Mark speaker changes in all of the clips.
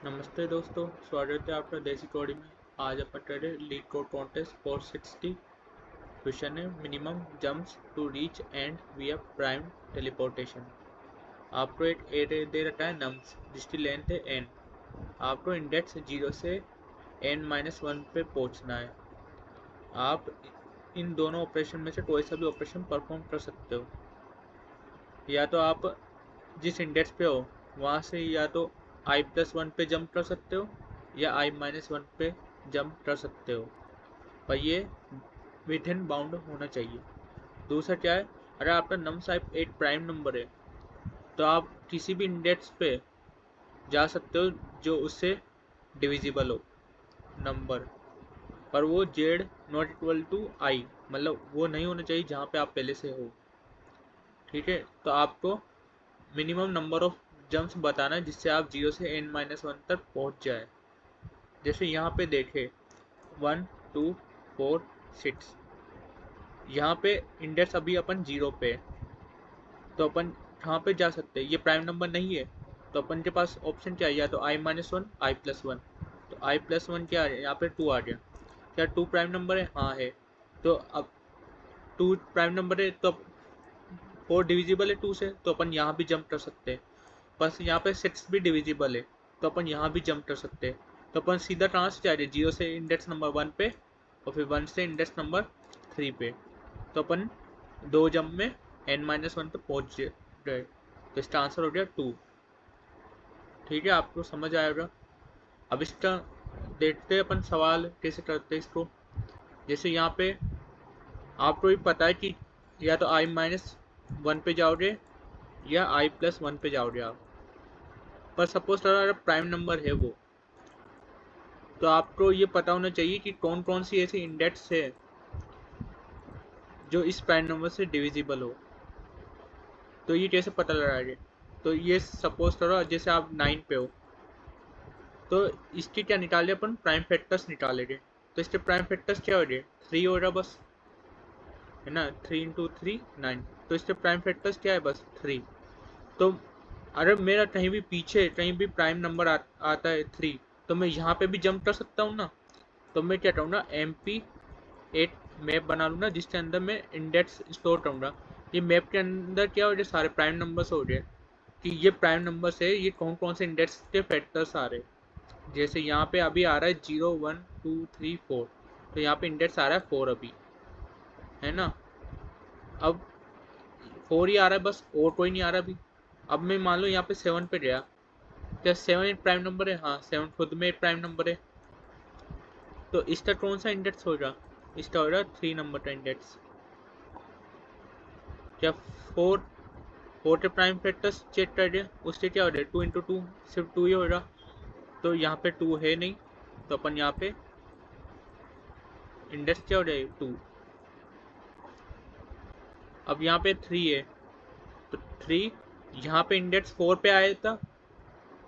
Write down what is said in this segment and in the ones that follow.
Speaker 1: नमस्ते दोस्तों, स्वागत है आपका देसी कौड़ी में। आज अपन कर रहे लीड कोड कॉन्टेस्ट 460। क्वेश्चन है minimum jumps to reach end via prime teleportation. आपको एक एरे दे रखा है नम्स जिसकी लेंथ है n। आपको इंडेक्स 0 से n-1 पे पहुंचना है। आप इन दोनों ऑपरेशन में से कोई सा भी ऑपरेशन परफॉर्म कर सकते हो। या तो आप जिस इंडेक्स पे हो वहाँ से या तो i+1 पे जंप कर सकते हो या i-1 पे जंप कर सकते हो, पर ये विद इन बाउंड होना चाहिए। दूसरा क्या है, अगर आपका नम साइप एक प्राइम नंबर है तो आप किसी भी इंडेक्स पे जा सकते हो जो उससे डिविजिबल हो नंबर, पर वो जेड नॉट इक्वल टू आई, मतलब वो नहीं होना चाहिए जहाँ पे आप पहले से हो। ठीक है, तो आपको मिनिमम नंबर ऑफ जंप्स बताना है जिससे आप 0 से n-1 तक पहुंच जाए। जैसे यहाँ पे देखें 1 2 4 6, यहाँ पे इंडेक्स अभी अपन 0 पे, तो अपन कहाँ पे जा सकते हैं? ये प्राइम नंबर नहीं है तो अपन के पास ऑप्शन क्या है, या तो i-1 i+1। तो i+1 क्या है, यहाँ पे 2 आ गया। क्या 2 प्राइम नंबर है? हाँ है। तो अब 2 प्राइम नंबर है तो 4 डिविजिबल है 2 से, तो अपन यहाँ भी जंप कर सकते हैं। बस यहाँ पे 6 भी डिविजिबल है तो अपन यहाँ भी जंप कर सकते हैं। तो अपन सीधा कहाँ से जा रहे हैं, 0 से इंडेक्स नंबर 1 पे और फिर 1 से इंडेक्स नंबर 3 पे। तो अपन 2 जंप में n-1 तक पहुँच गए। तो इसका आंसर हो गया 2। ठीक है, आपको समझ आएगा। अब इसका देखते हैं अपन सवाल कैसे करते हैं इसको। जैसे यहाँ पे आपको भी पता है कि या तो i-1 पे जाओगे या i+1 पे जाओगे आप, पर सपोज अगर प्राइम नंबर है वो, तो आपको ये पता होना चाहिए कि कौन कौन सी ऐसी इंडेक्स है जो इस प्राइम नंबर से डिविजिबल हो। तो ये कैसे पता लगाएंगे? तो ये सपोज करो जैसे आप 9 पे हो, तो इसके क्या निकाले अपन, प्राइम फैक्टर्स निकालेंगे। तो इसके प्राइम फैक्टर्स क्या हो गए, 3 हो रहा बस, है ना। 3 × 3 9, तो इसके प्राइम फैक्टर्स क्या है, बस 3। तो अगर मेरा कहीं भी पीछे कहीं भी प्राइम नंबर आता है 3, तो मैं यहाँ पे भी जंप कर सकता हूँ ना। तो मैं क्या करूँगा, MP एक मैप बना लूँगा जिसके अंदर मैं इंडेक्स स्टोर करूँगा। ये मैप के अंदर क्या हो गए, सारे प्राइम नंबर्स हो गए कि ये प्राइम नंबर्स है, ये कौन कौन से इंडेक्स के फैक्टर्स आ रहे। जैसे यहाँ पे अभी आ रहा है 0 1 2 3 4, तो यहाँ पे इंडेक्स आ रहा है 4 अभी, है ना। अब 4 ही आ रहा है बस, और कोई नहीं आ रहा अभी। अब मैं मान लो यहाँ पे 7 पे गया, क्या 7 एक प्राइम नंबर है? हाँ, 7 खुद में एक प्राइम नंबर है। तो इसका कौन सा इंडेक्स होगा, इसका होगा 3 नंबर का इंडेक्स। क्या 4 4 के प्राइम फैक्टर्स चेक कर दिया, उससे क्या हो रहा है, 2 × 2 सिर्फ 2 ही होगा। तो यहाँ पे 2 है नहीं, तो अपन यहाँ पे इंडेक्स क्या हो जाए, 2। अब यहाँ पे 3 है, तो 3 यहाँ पे इंडेक्स 4 पे आया था,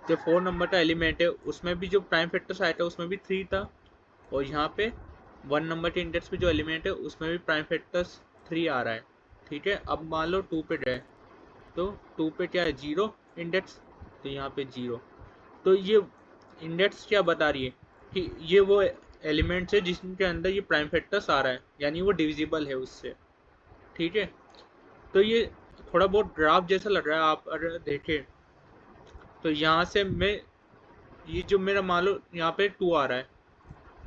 Speaker 1: जो 4 नंबर का एलिमेंट है उसमें भी जो प्राइम फैक्टर्स आया था उसमें भी 3 था। और यहाँ पे 1 नंबर के इंडेक्स पे जो एलिमेंट है उसमें भी प्राइम फैक्टर्स 3 आ रहा है। ठीक है, अब मान लो 2 पे गए, तो 2 पे क्या है, 0 इंडेक्स, तो यहाँ पे 0। तो ये इंडेक्स क्या बता रही है कि ये वो एलिमेंट्स है जिसके अंदर ये प्राइम फैक्टर्स आ रहा है, यानी वो डिविजिबल है उससे। ठीक है, तो ये थोड़ा बहुत ग्राफ जैसा लग रहा है, आप अगर देखें तो यहाँ से मैं, ये जो मेरा मान लो यहाँ पे 2 आ रहा है,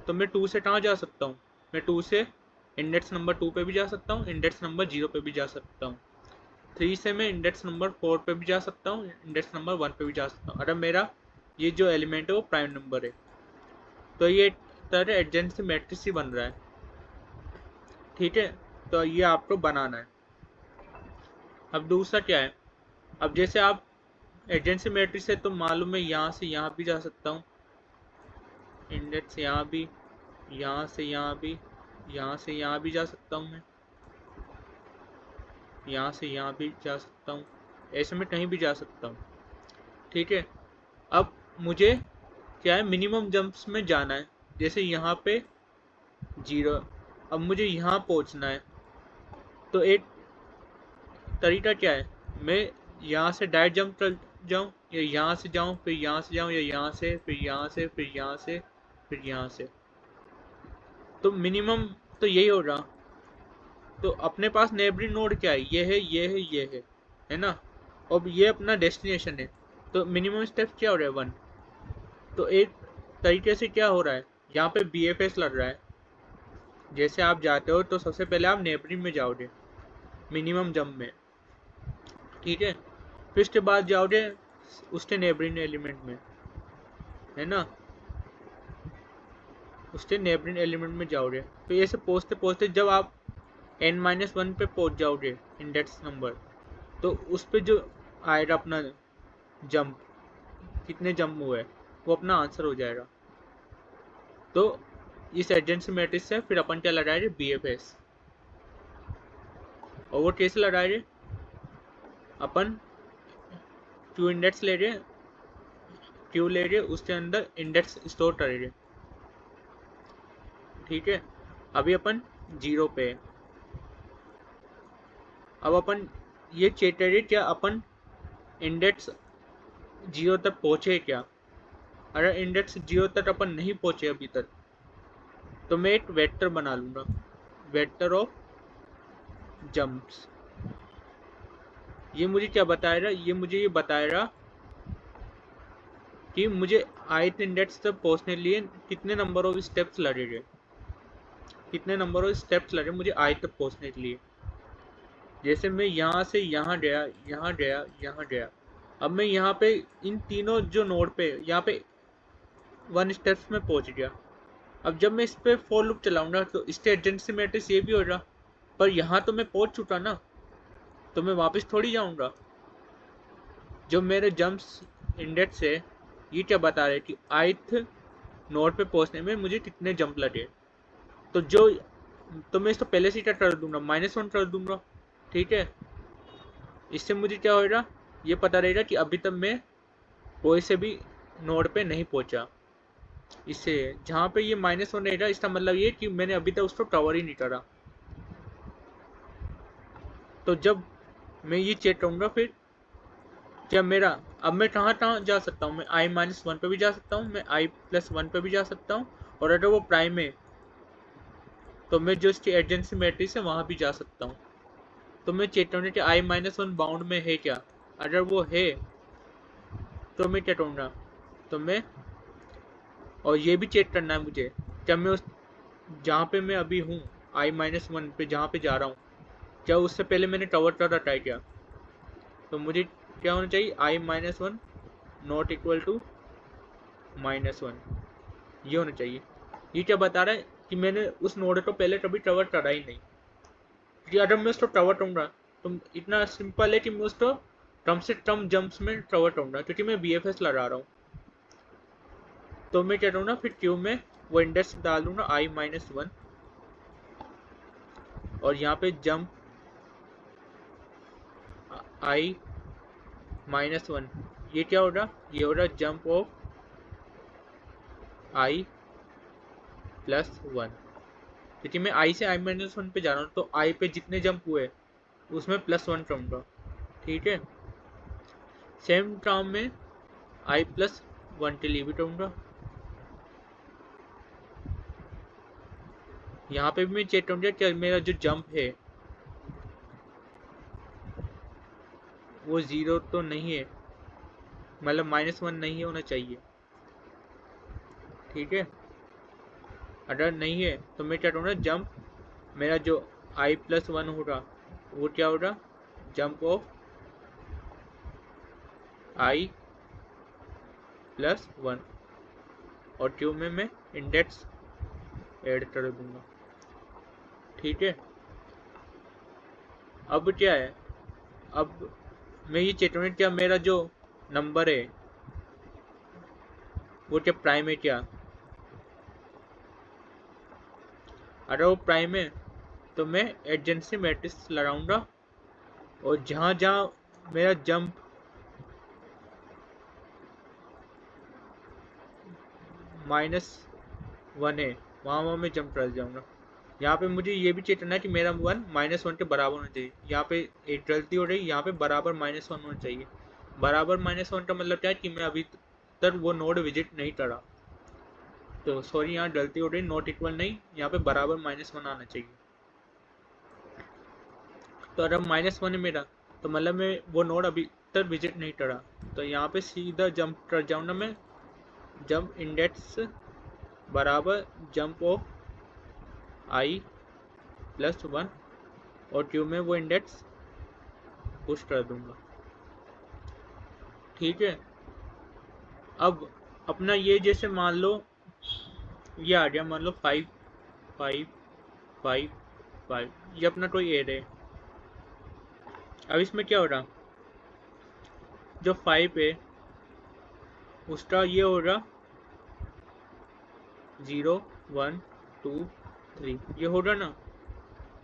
Speaker 1: तो मैं 2 से कहाँ जा सकता हूँ, मैं 2 से इंडेक्स नंबर 2 पे भी जा सकता हूँ, इंडेक्स नंबर 0 पे भी जा सकता हूँ। 3 से मैं इंडेक्स नंबर 4 पे भी जा सकता हूँ, इंडेक्स नंबर 1 पे भी जा सकता हूँ, अगर मेरा ये जो एलिमेंट है वो प्राइम नंबर है। तो ये तरह एडजेंसी मैट्रिक्स ही बन रहा है। ठीक है, तो ये आपको बनाना है। अब दूसरा क्या है, अब जैसे आप एडजेंसी मैट्रिक्स है तो मालूम है यहाँ से यहाँ भी जा सकता हूँ, इंडेक्स यहाँ भी, यहाँ से यहाँ भी, यहाँ से यहाँ भी जा सकता हूँ मैं, यहाँ से यहाँ भी जा सकता हूँ, ऐसे में कहीं भी जा सकता हूँ। ठीक है, अब मुझे क्या है, मिनिमम जंप्स में जाना है। जैसे यहाँ पे 0, अब मुझे यहाँ पहुँचना है, तो एक तरीका क्या है, मैं यहाँ से डायरेक्ट जंप कर जाऊँ, या यहाँ से जाऊँ, फिर यहाँ से जाऊँ, या यहाँ से, फिर यहाँ से, फिर यहाँ से, फिर यहाँ से, तो मिनिमम तो यही हो रहा। तो अपने पास नेबरिंग नोड क्या है, ये है, ये है, ये है ना। अब ये अपना डेस्टिनेशन है, तो मिनिमम स्टेप क्या हो रहा है, 1। तो एक तरीके से क्या हो रहा है, यहाँ पे BFS लग रहा है। जैसे आप जाते हो तो सबसे पहले आप नेबरिंग में जाओगे मिनिमम जंप में, ठीक है। फिर उसके बाद जाओगे उसके नेबरिंग एलिमेंट में, है ना, उसके नेबरिंग एलिमेंट में जाओगे। फिर ऐसे पहुँचते पहुँचते जब आप n-1 पे पहुँच जाओगे इंडेक्स नंबर, तो उस पर जो आएगा अपना जंप, कितने जंप हुए, वो अपना आंसर हो जाएगा। तो इस एडजेंसी मैट्रिक्स से फिर अपन क्या लगाएंगे, BFS। और वो कैसे लगाएंगे, अपन क्यू इंडेक्स ले रहे, क्यू ले रहे, उसके अंदर इंडेक्स स्टोर करेंगे, ठीक है। अभी अपन 0 पे, अब अपन ये चेक करेंगे क्या अपन इंडेक्स 0 तक पहुँचे क्या। अगर इंडेक्स 0 तक अपन नहीं पहुँचे अभी तक, तो मैं एक वेक्टर बना लूँगा, वेक्टर ऑफ जंप्स। ये मुझे क्या बताएगा, ये मुझे ये बताएगा कि मुझे ith इंडेक्स तक पहुँचने के लिए कितने नंबर ऑफ स्टेप्स लगेंगे, कितने नंबर ऑफ स्टेप्स लगे मुझे ith तक पहुँचने के लिए। जैसे मैं यहाँ से यहाँ गया, यहाँ गया, यहाँ गया, अब मैं यहाँ पे इन तीनों जो नोड पे यहाँ पे 1 स्टेप्स में पहुँच गया। अब जब मैं इस पे फॉर लूप चलाऊंगा तो इसके एडजेंसी मैट्रिक्स ये भी होगा, पर यहाँ तो मैं पहुँच चुका ना, तो मैं वापस थोड़ी जाऊँगा। जो मेरे जंप्स इंडेक्स है ये क्या बता रहे कि ith नोड पे पहुँचने में मुझे कितने जंप लगे। तो मैं इसको पहले से क्या कर दूंगा, -1 कर दूंगा, ठीक है। इससे मुझे क्या होगा, ये पता रहेगा कि अभी तक मैं कोई से भी नोड पे नहीं पहुंचा। इससे जहाँ पे ये -1 रहेगा, इसका मतलब ये कि मैंने अभी तक उसको कवर ही नहीं करा। तो जब मैं ये चेक करूँगा, फिर क्या मेरा, अब मैं कहाँ कहाँ जा सकता हूँ, मैं i-1 पे भी जा सकता हूँ, मैं i+1 पे भी जा सकता हूँ, और अगर वो प्राइम है तो मैं जो इसकी एडजेंसी मैट्रिक्स है वहाँ भी जा सकता हूँ। तो मैं चेक करूँगा कि i-1 बाउंड में है क्या। अगर वो है तो मैं क्या करूँगा, तो मैं, और ये भी चेक करना है मुझे, क्या मैं उस जहाँ पे मैं अभी हूँ i-1 पे जहाँ पे जा रहा हूँ, क्या उससे पहले मैंने कवर कर रखा है क्या। तो मुझे क्या होना चाहिए, i-1 नॉट इक्वल टू -1, ये होना चाहिए। ये क्या बता रहा है कि मैंने उस नोड को पहले कभी कवर करा ही नहीं, कि अगर मैं उसको कवर करूँगा तो इतना सिंपल है कि मैं उसको कम से कम जंप्स में कवर करूँगा, क्योंकि मैं BFS लगा रहा हूँ। तो मैं क्या करूँगा, फिर क्यू में वो इंडेक्स डाल दूँगा i-1, और यहाँ पे जंप i-1, ये क्या होगा, ये होगा जंप ऑफ i+1, क्योंकि मैं i से i-1 पे जा रहा हूँ, तो i पे जितने जंप हुए उसमें +1 करूँगा, ठीक है। सेम टर्म में i+1 के लिए भी करूँगा। यहाँ पे भी मैं चेक करूँगा कि मेरा जो जंप है वो 0 तो नहीं है, मतलब -1 नहीं होना चाहिए, ठीक है। अगर नहीं है तो मैं क्या करूँगा, जंप मेरा जो i+1 होगा वो क्या होगा, जंप ऑफ i+1, और क्यू में मैं इंडेक्स ऐड कर दूंगा, ठीक है। अब क्या है, अब मैं ये चेक करूँगा क्या मेरा जो नंबर है वो क्या प्राइम है क्या। अगर वो प्राइम है तो मैं एडजेंसी मैट्रिक्स लगाऊंगा, और जहाँ जहाँ मेरा जंप -1 है वहाँ मैं जंप कर जाऊँगा। यहाँ पे मुझे ये भी चेक करना है कि मेरा 1 -1 के बराबर होना चाहिए। यहाँ पे एक गलती हो रही है, यहाँ पे बराबर -1 होना चाहिए। बराबर -1 का मतलब क्या है कि मैं अभी तक वो नोड विजिट नहीं करा। तो सॉरी, यहाँ गलती हो रही, नॉट इक्वल नहीं, यहाँ पे बराबर -1 आना चाहिए। तो अगर -1 है मेरा, तो मतलब मैं वो नोड अभी तक विजिट नहीं करा। तो यहाँ पे सीधा जंप कर जाऊँ ना मैं, जंप इंडेक्स बराबर जंप ऑफ i+1 और क्यू में वो इंडेक्स पुश कर दूंगा। ठीक है, अब अपना ये जैसे मान लो ये आ गया, मान लो 5 5 5 5, ये अपना कोई एरे है। अब इसमें क्या हो रहा, जो 5 है उसका ये हो रहा 0 1 2 3, ये हो रहा ना।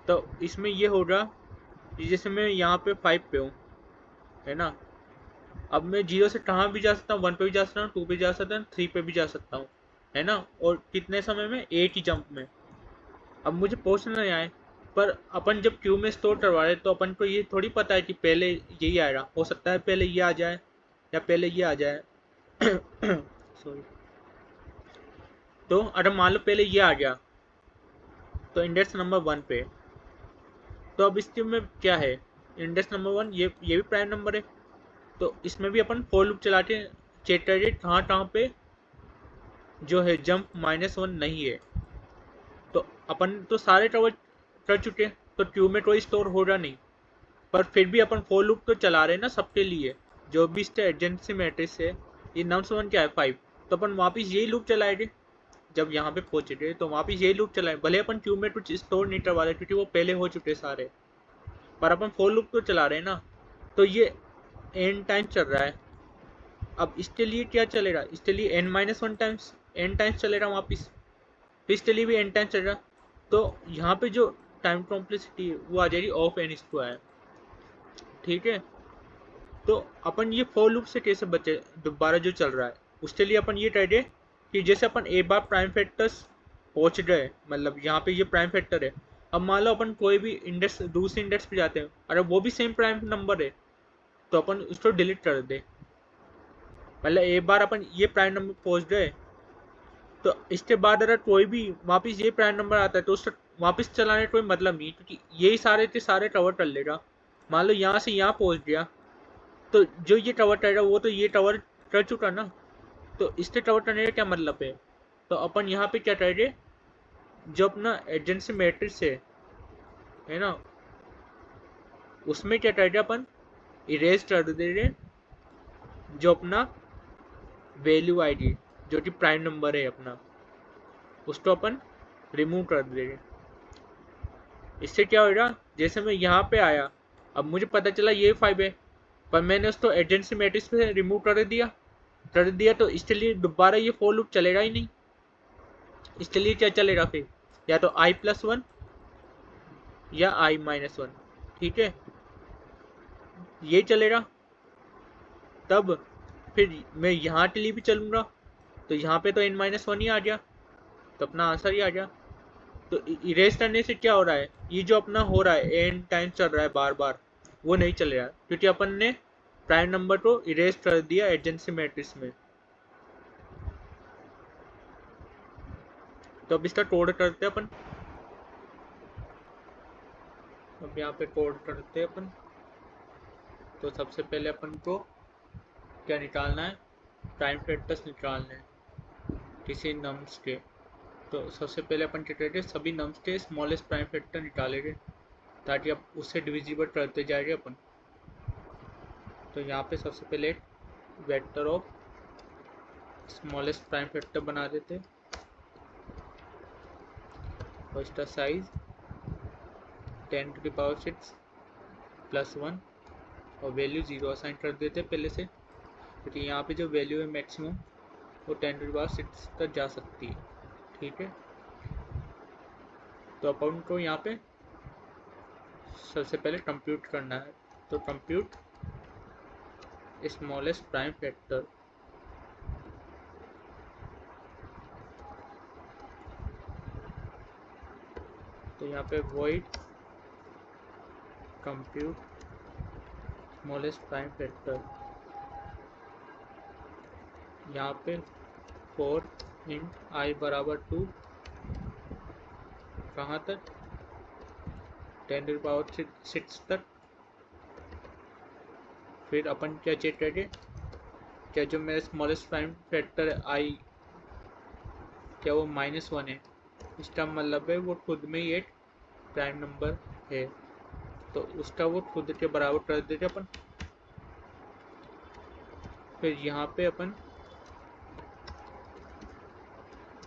Speaker 1: तो इसमें ये हो रहा जैसे मैं यहाँ पे 5 पे हूँ, है ना। अब मैं 0 से कहाँ भी जा सकता हूँ, 1 पे भी जा सकता हूँ, 2 पे जा सकता हूँ, 3 पे भी जा सकता हूँ, है ना। और कितने समय में, एक ही जंप में। अब मुझे पहुँचना नहीं आए, पर अपन जब क्यू में स्टोर करवा रहे तो अपन को ये थोड़ी पता है कि पहले यही आएगा, हो सकता है पहले ये आ जाए या पहले ये आ जाए। सॉरी। तो अगर मान लो पहले ये आ गया तो इंडेक्स नंबर 1 पे। तो अब इसके में क्या है, इंडेक्स नंबर 1 ये भी प्राइम नंबर है। तो इसमें भी अपन फॉर लूप चला के चेक करिए कहाँ कहाँ पे जो है जंप -1 नहीं है। तो अपन तो सारे कवर कर चुके, तो क्यू में कोई स्टोर हो रहा नहीं, पर फिर भी अपन फॉर लूप तो चला रहे हैं ना सबके लिए। जो भी इसके एडजेंसी मैट्रिक्स है, ये नम्स 1 क्या है 5, तो अपन वापिस यही लूप चलाएंगे। जब यहाँ पे पहुंचे थे तो वापिस यही लूप चलाए, भले अपन क्यू में कुछ स्टोर नहीं करवा रहे क्योंकि वो पहले हो चुके सारे, पर अपन फॉर लूप तो चला रहे हैं ना। तो ये n टाइम चल रहा है। अब इसके लिए क्या चलेगा, इसके लिए n-1 टाइम्स n टाइम्स चलेगा वापिस, फिर इसके लिए भी n टाइम्स चल रहा। तो यहाँ पे जो टाइम कॉम्प्लेक्सिटी है वो आ जाएगी ऑफ n²। ठीक है, तो अपन ये फॉर लूप से कैसे बचे, दोबारा जो चल रहा है उसके लिए अपन ये कह रहे कि जैसे अपन एक बार प्राइम फैक्टर्स पहुंच गए, मतलब यहाँ पे ये प्राइम फैक्टर है। अब मान लो अपन कोई भी इंडेक्स दूसरे इंडेक्स पे जाते हैं, अरे वो भी सेम प्राइम नंबर है, तो अपन उसको डिलीट कर दे। मतलब एक बार अपन ये प्राइम नंबर पहुंच गए, तो इसके बाद अगर कोई भी वापस ये प्राइम नंबर आता है तो उसका वापस चलाने का कोई मतलब नहीं, क्योंकि यही सारे के सारे कवर कर लेगा। मान लो यहाँ से यहाँ पहुंच गया, तो जो ये कवर करेगा वो तो ये कवर कर चुका ना, तो इसके कवर करने का क्या मतलब है। तो अपन यहाँ पे क्या करेंगे, जो अपना एडजेंसी मैट्रिक्स है ना, उसमें क्या करेंगे अपन इरेज कर देंगे जो अपना वैल्यू आईडी, जो कि प्राइम नंबर है अपना, उसको अपन रिमूव कर देंगे। इससे क्या होगा, जैसे मैं यहाँ पे आया, अब मुझे पता चला ये 5 है, पर मैंने उसको एडजेंसी मैट्रिक्स से रिमूव कर दिया, तो इसके लिए दोबारा ये फॉर लूप चलेगा ही नहीं। इसके लिए क्या चलेगा फिर, या तो i+1 या i-1। ठीक है, ये चलेगा। तब फिर मैं यहाँ के लिए भी चलूंगा, तो यहाँ पे तो n-1 ही आ गया, तो अपना आंसर ही आ गया। तो इरेज करने से क्या हो रहा है, ये जो अपना हो रहा है n टाइम चल रहा है बार बार, वो नहीं चलेगा, क्योंकि अपन ने प्राइम नंबर को इरेज कर दिया एडजेंसी मैट्रिक्स में। तो अब इसका कोड करते हैं अपन। अब यहाँ पे कोड करते हैं अपन। तो सबसे पहले अपन को क्या निकालना है, प्राइम फैक्टर्स निकालने हैं किसी नम्स के। तो सबसे पहले अपन क्या करेंगे, सभी नम्स के स्मॉलेस्ट प्राइम फैक्टर निकालेंगे, ताकि अब उससे डिविजिबल करते जाएंगे अपन। तो यहाँ पे सबसे पहले एक vector of smallest prime factor बना देते, और इसका साइज 10⁻⁶ +1 और वैल्यू 0 असाइन कर देते पहले से, क्योंकि यहाँ पे जो वैल्यू है मैक्सिमम वो 10⁻⁶ तक जा सकती है। ठीक है, तो अपन को यहाँ पे सबसे पहले कंप्यूट करना है। तो कंप्यूट स्मॉलेस्ट प्राइम फैक्टर, तो यहाँ पे void compute smallest prime factor, यहाँ पे 4 int I बराबर 2 कहाँ तक 10⁻6 तक। फिर अपन क्या चेक करेंगे, क्या जो मेरा स्मॉलेस्ट प्राइम फैक्टर है I क्या वो -1 है। इसका मतलब है वो खुद में ही एक प्राइम नंबर है, तो उसका वो खुद के बराबर कर देते अपन। फिर यहाँ पे अपन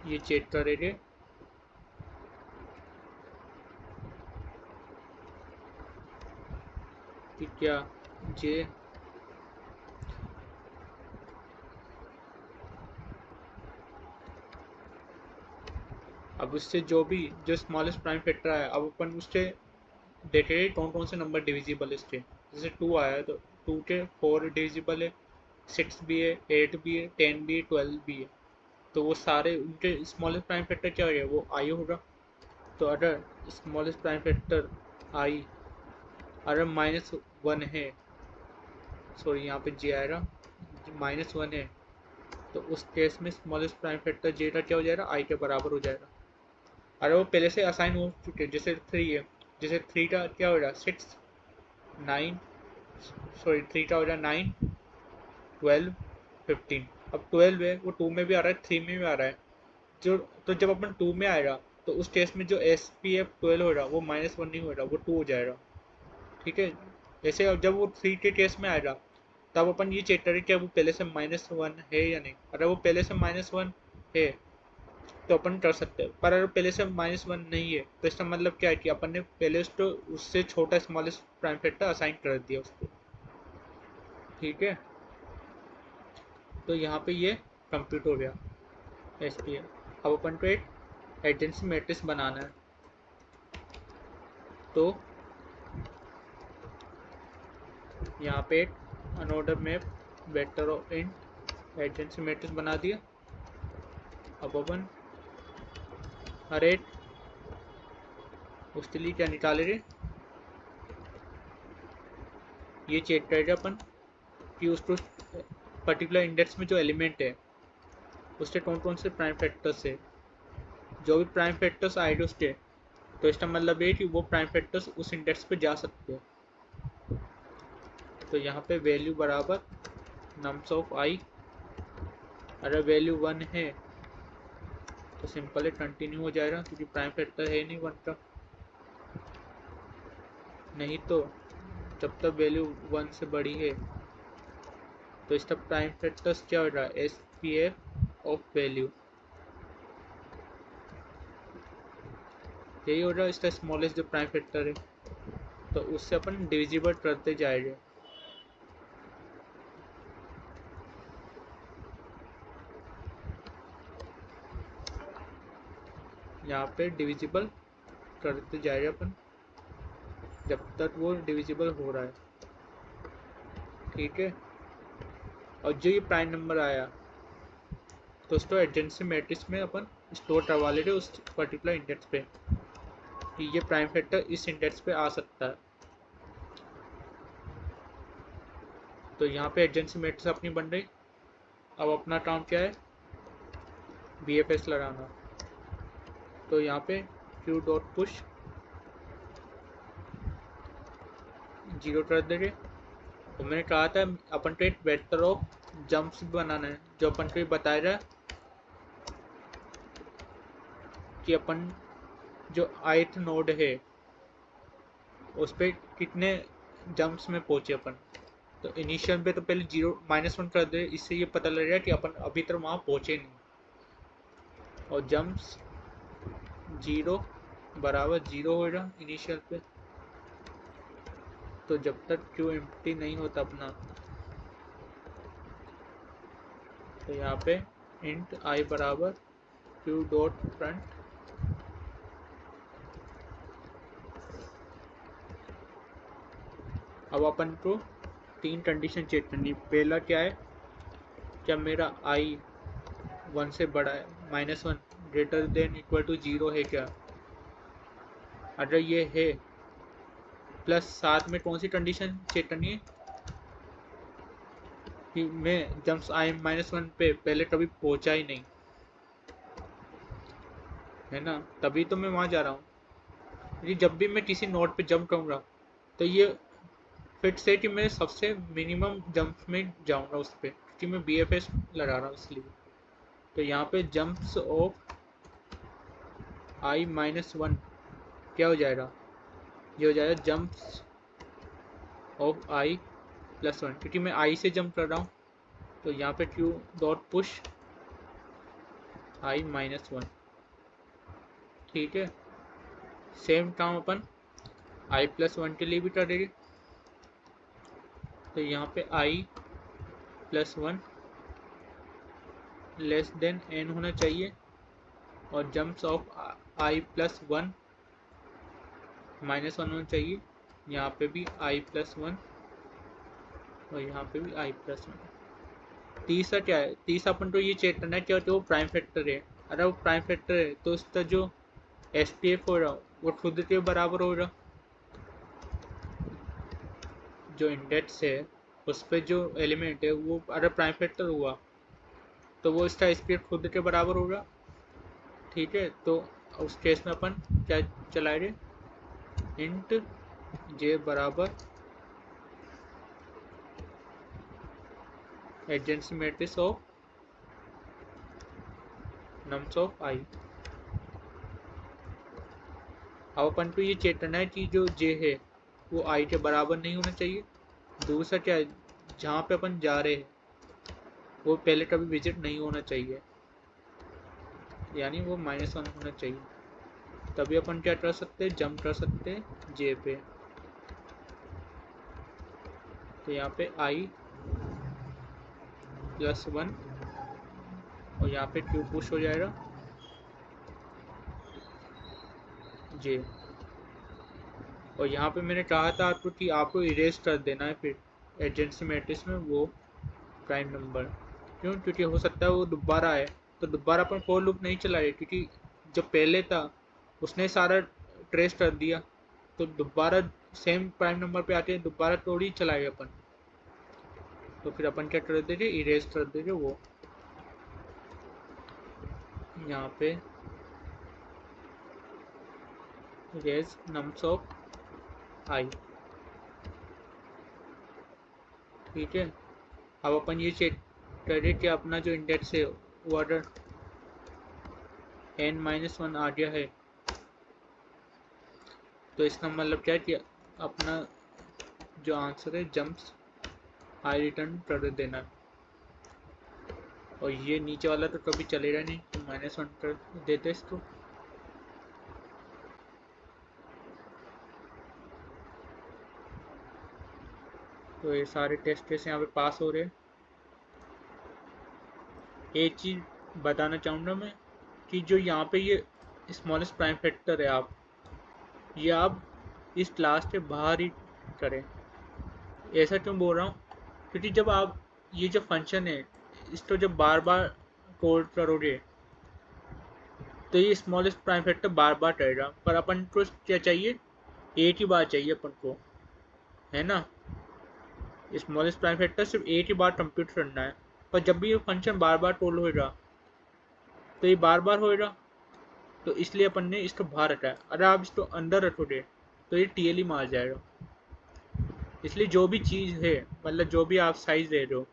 Speaker 1: ये चेक करेंगे कि क्या जे अब उससे जो स्मॉलेस्ट प्राइम फैक्टर आया, अब अपन उससे देखेंगे कौन कौन से नंबर डिविजिबल है इसके। जैसे 2 आया तो 2 के 4 डिविजिबल है, 6 भी है, 8 भी है, 10 भी है, 12 भी है। तो वो सारे उनके स्मॉलेस्ट प्राइम फैक्टर क्या हो गया, वो आई होगा। तो अगर स्मॉलेस्ट प्राइम फैक्टर आई अगर -1 है, सॉरी यहाँ पे जे आएगा, -1 है, तो उस केस में स्मॉलेस्ट प्राइम फैक्टर जे का क्या हो जाएगा, आई के बराबर हो जाएगा। अरे वो पहले से असाइन हो चुके हैं, जैसे 3 है, जैसे 3 का क्या हो जाएगा 6 9, सॉरी 3 का हो जाएगा 9 12 15। अब 12 है वो 2 में भी आ रहा है 3 में भी आ रहा है, जो तो जब अपन 2 में आएगा तो उस केस में जो SPF12 होगा वो -1 नहीं होगा, वो 2 हो जाएगा। ठीक है, जैसे जब वो 3 के केस में आएगा तब अपन ये चेक करें क्या वो पहले से -1 है या नहीं। अगर वो पहले से -1 है तो अपन कर सकते हैं, पर अगर पहले से -1 नहीं है तो इसका मतलब क्या है कि अपन ने पहले उसको उससे छोटा स्मॉलेस्ट प्राइम फैक्टर असाइन कर दिया उसको। ठीक है, तो यहाँ पे ये कंप्यूट हो गया SPF। अब अपन को एक एडजेंसी मैट्रिक्स बनाना है, तो यहाँ पे एक unordered map vector of int adjacency matrix बना दिया। अब अपन हर एक उसके लिए क्या निकालेंगे, ये चेक करेंगे अपन कि उसको पर्टिकुलर इंडेक्स में जो एलिमेंट है उसके कौन कौन से प्राइम फैक्टर्स है। जो भी प्राइम फैक्टर्स आएंगे उसके, तो इसका मतलब ये कि वो प्राइम फैक्टर्स उस इंडेक्स पे जा सकते हैं। तो यहाँ पे वैल्यू बराबर नम्स ऑफ आई, अगर वैल्यू 1 है तो सिंपल है कंटिन्यू हो जाएगा क्योंकि प्राइम फैक्टर है नहीं 1 का। नहीं तो जब तक वैल्यू 1 से बड़ी है तो इसका प्राइम फैक्टर्स क्या हो रहा है, SPF ऑफ वैल्यू, यही हो रहा है इसका स्मॉलेस्ट जो प्राइम फैक्टर है। तो उससे अपन डिविजिबल करते जाएंगे। यहाँ पे डिविजिबल करते जाएंगे अपन जब तक वो डिविजिबल हो रहा है। ठीक है, और जो ये प्राइम नंबर आया तो उसको एडजेंसी मैट्रिक्स में अपन स्टोर करवा लेंगे उस पर्टिकुलर इंडेक्स पे कि ये प्राइम फैक्टर इस इंडेक्स पे आ सकता है। तो यहाँ पे एडजेंसी मैट्रिक्स अपनी बन रही। अब अपना काम क्या है, BFS लगाना। तो यहाँ पे q डॉट पुश 0 कर देंगे। तो मैंने कहा था अपन को एक वेक्टर ऑफ जंप्स भी बनाना है, जो अपन को बताया जाए कि अपन जो ith नोड है उस पर कितने जंप्स में पहुंचे अपन। तो इनिशियल पे तो पहले 0 -1 कर दे, इससे ये पता लग रहा है कि अपन अभी तक वहाँ पहुंचे नहीं। और जंप्स 0 बराबर 0 होगा इनिशियल पे। तो जब तक क्यू एम्प्टी नहीं होता अपना, तो यहाँ पे इंट आई बराबर क्यू डॉट फ्रंट। अब अपन को 3 कंडीशन चेक करनी। पहला क्या है, क्या मेरा आई 1 से बड़ा है, -1 ग्रेटर देन इक्वल टू 0 है क्या। अगर ये है, प्लस साथ में कौन सी कंडीशन चेक करनी है, कि मैं जम्प्स i-1 पे पहले कभी पहुंचा ही नहीं, है ना, तभी तो मैं वहां जा रहा हूँ। जब भी मैं किसी नोड पे जंप करूंगा तो ये फिट से कि मैं सबसे मिनिमम जंप में जाऊंगा उस पर, क्योंकि मैं BFS लगा रहा हूँ इसलिए। तो यहाँ पे जंप्स ऑफ i-1 क्या हो जाएगा, ये हो जाएगा जंप्स ऑफ i+1, क्योंकि मैं i से जंप कर रहा हूँ। तो यहाँ पे q डॉट पुश i-1, ठीक है। सेम काम अपन i+1 के लिए भी करेंगे। तो यहाँ पे i+1 लेस देन n होना चाहिए, और जम्प्स ऑफ i+1 -1 होना चाहिए। यहाँ पे भी i+1 और यहाँ पे भी i+1। तीसरा क्या है, तीसरा अपन को ये चेक करना है क्या होता है वो प्राइम फैक्टर है। अगर वो प्राइम फैक्टर है तो उसका जो SPF हो रहा वो खुद के बराबर होगा। जो इंडेक्स है उस पर जो एलिमेंट है वो अगर प्राइम फैक्टर हुआ तो वो इसका SPF खुद के बराबर होगा, ठीक है। तो उस केस में अपन क्या चलाएंगे, इंट j बराबर adjacency matrix of nums of i। अब अपन को ये चेक करना है कि जो j है वो i के बराबर नहीं होना चाहिए। दूसरा क्या है, जहाँ पे अपन जा रहे हैं वो पहले कभी विजिट नहीं होना चाहिए, यानी वो -1 होना चाहिए। तभी अपन क्या कर सकते हैं, जंप कर सकते हैं j पे। तो यहाँ पे i+1 और यहाँ पे q पुश हो जाएगा j। और यहाँ पे मैंने कहा था आपको कि आपको इरेज कर देना है फिर एडजेंसी मैट्रिक्स में वो प्राइम नंबर। क्यों, क्योंकि हो सकता है वो दोबारा आए, तो दोबारा अपन फॉर लूप नहीं चलाए, क्योंकि जो पहले था उसने सारा ट्रेस कर दिया, तो दोबारा सेम प्राइम नंबर पे आके दोबारा थोड़ी चलाए अपन। तो फिर अपन क्या कर देंगे, इरेज कर देंगे वो। यहाँ पे इरेज नम्स ऑफ i, ठीक है। अब अपन ये चेक करें कि अपना जो इंडेक्स है वो अगर n-1 आ गया है तो इसका मतलब क्या है कि अपना जो आंसर है जंप्स i रिटर्न कर देना है। और ये नीचे वाला तो कभी चलेगा नहीं, तो -1 कर देते इसको। तो ये सारे टेस्ट केस यहाँ पे पास हो रहे हैं। एक चीज़ बताना चाहूँगा मैं कि जो यहाँ पे ये स्मॉलेस्ट प्राइम फैक्टर है ये आप इस क्लास के बाहर ही करें। ऐसा क्यों बोल रहा हूँ, क्योंकि जब आप ये जो फंक्शन है इसको जब बार बार कॉल करोगे तो ये स्मॉलेस्ट प्राइम फैक्टर बार बार करेगा, पर अपन को क्या चाहिए, एक ही बार चाहिए अपन को, है ना। स्मॉलेस्ट प्राइम फैक्टर सिर्फ एक ही बार कंप्यूट करना है। पर जब भी ये फंक्शन बार बार कॉल होएगा तो ये बार बार होएगा, तो इसलिए अपन ने इसको बाहर रखा है। अगर आप इसको अंदर रखोगे तो ये TLE मार जाएगा। इसलिए जो भी चीज़ है, मतलब जो भी आप साइज दे रहे हो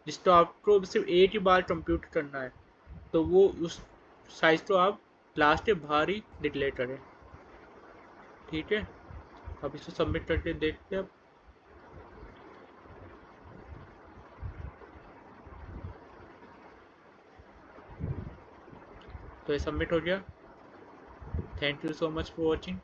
Speaker 1: जिसको आपको सिर्फ एक ही बार कंप्यूट करना है, तो वो उस साइज को आप क्लास के बाहर ही डिक्लेयर करें, ठीक है। अब इसको सबमिट करके देखते हैं अब। तो ये सबमिट हो गया। Thank you so much for watching.